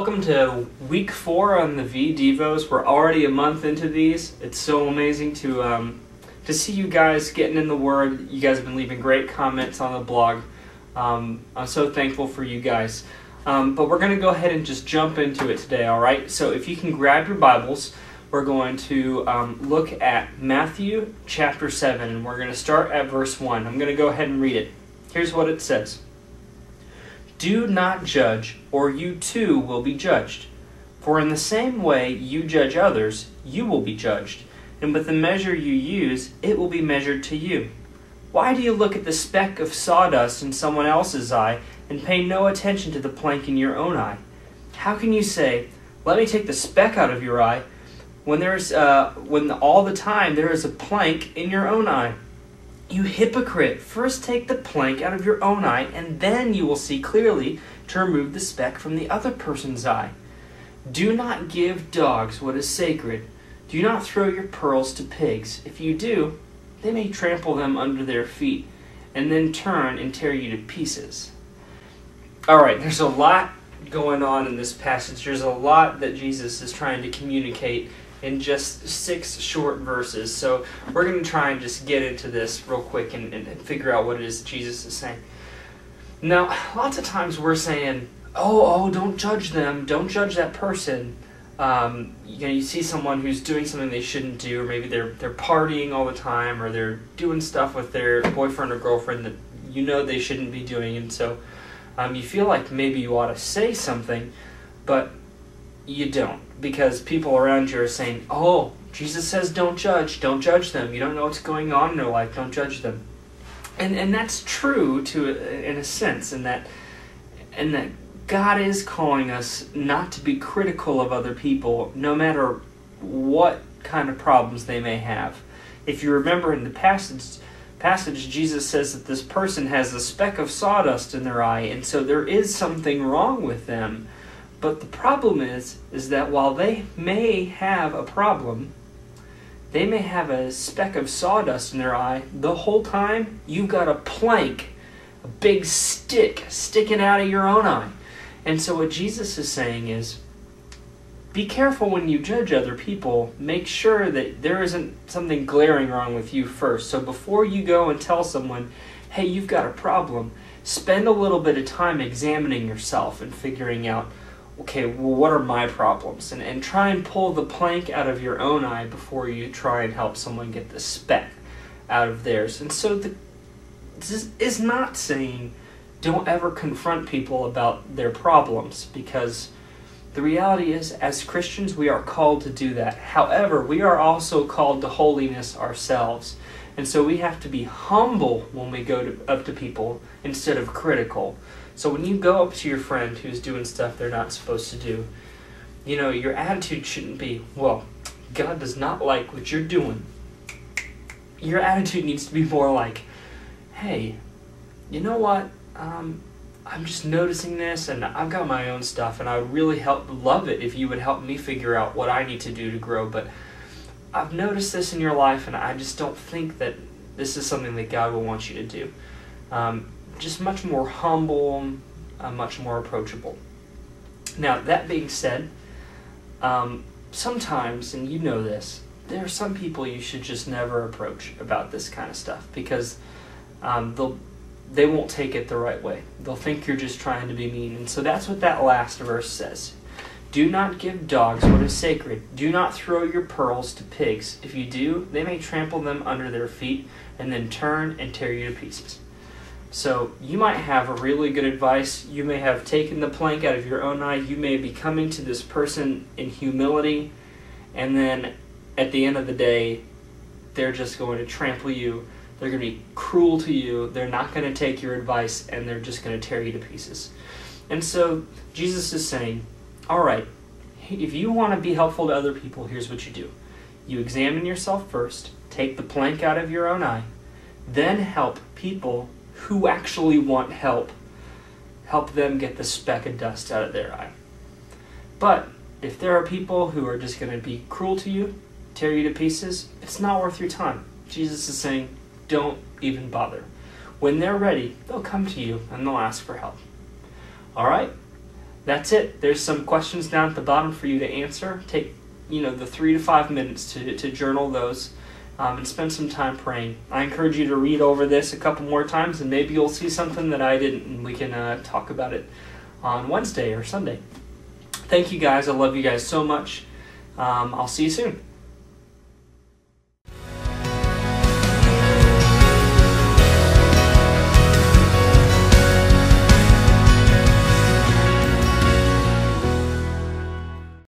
welcome to week 4 on the v-devos. We're already a month into these. It's so amazing to see you guys getting in the Word. You guys have been leaving great comments on the blog. I'm so thankful for you guys. But we're going to go ahead and just jump into it today, all right? So if you can grab your Bibles, we're going to look at Matthew chapter 7, and we're going to start at verse 1. I'm going to go ahead and read it. Here's what it says. Do not judge, or you too will be judged. For in the same way you judge others, you will be judged. And with the measure you use, it will be measured to you. Why do you look at the speck of sawdust in someone else's eye and pay no attention to the plank in your own eye? How can you say, let me take the speck out of your eye, when all the time there is a plank in your own eye? You hypocrite! First take the plank out of your own eye, and then you will see clearly to remove the speck from the other person's eye. Do not give dogs what is sacred. Do not throw your pearls to pigs. If you do, they may trample them under their feet, and then turn and tear you to pieces. Alright, there's a lot going on in this passage. There's a lot that Jesus is trying to communicate in just 6 short verses. So we're going to try and just get into this real quick and figure out what it is Jesus is saying. Now, lots of times we're saying, oh, don't judge them. Don't judge that person. You see someone who's doing something they shouldn't do, or maybe they're partying all the time, or they're doing stuff with their boyfriend or girlfriend that you know they shouldn't be doing, and so you feel like maybe you ought to say something, but you don't, because people around you are saying, oh, Jesus says don't judge them. You don't know what's going on in their life, don't judge them. And that's true in a sense, in that God is calling us not to be critical of other people, no matter what kind of problems they may have. If you remember in the passage, Jesus says that this person has a speck of sawdust in their eye, and so there is something wrong with them. But the problem is that while they may have a problem, they may have a speck of sawdust in their eye, the whole time you've got a plank, a big stick sticking out of your own eye. And so what Jesus is saying is, be careful when you judge other people. Make sure that there isn't something glaring wrong with you first. So before you go and tell someone, hey, you've got a problem, spend a little bit of time examining yourself and figuring out, okay, well, what are my problems? And try and pull the plank out of your own eye before you try and help someone get the speck out of theirs. And so this is not saying don't ever confront people about their problems, because the reality is, as Christians, we are called to do that. However, we are also called to holiness ourselves. And so we have to be humble when we go up to people instead of critical. So when you go up to your friend who's doing stuff they're not supposed to do, your attitude shouldn't be, well, God does not like what you're doing. Your attitude needs to be more like, hey, you know what? I'm just noticing this, and I've got my own stuff, and I would really love it if you would help me figure out what I need to do to grow, but I've noticed this in your life, and I just don't think that this is something that God will want you to do. Just much more humble, much more approachable. Now, that being said, sometimes, and you know this, there are some people you should just never approach about this kind of stuff, because they won't take it the right way. They'll think you're just trying to be mean. And so that's what that last verse says. Do not give dogs what is sacred. Do not throw your pearls to pigs. If you do, they may trample them under their feet and then turn and tear you to pieces. So you might have a really good advice. You may have taken the plank out of your own eye. You may be coming to this person in humility, and then at the end of the day, they're just going to trample you. They're going to be cruel to you. They're not going to take your advice, and they're just going to tear you to pieces. And so Jesus is saying, all right, if you want to be helpful to other people, here's what you do. You examine yourself first, take the plank out of your own eye, then help people who actually want help. Help them get the speck of dust out of their eye. But if there are people who are just going to be cruel to you, tear you to pieces, it's not worth your time. Jesus is saying, don't even bother. When they're ready, they'll come to you and they'll ask for help. All right? that's it. There's some questions down at the bottom for you to answer. Take the 3 to 5 minutes to journal those and spend some time praying. I encourage you to read over this a couple more times, and maybe you'll see something that I didn't, and we can talk about it on Wednesday or Sunday. Thank you guys. I love you guys so much. I'll see you soon.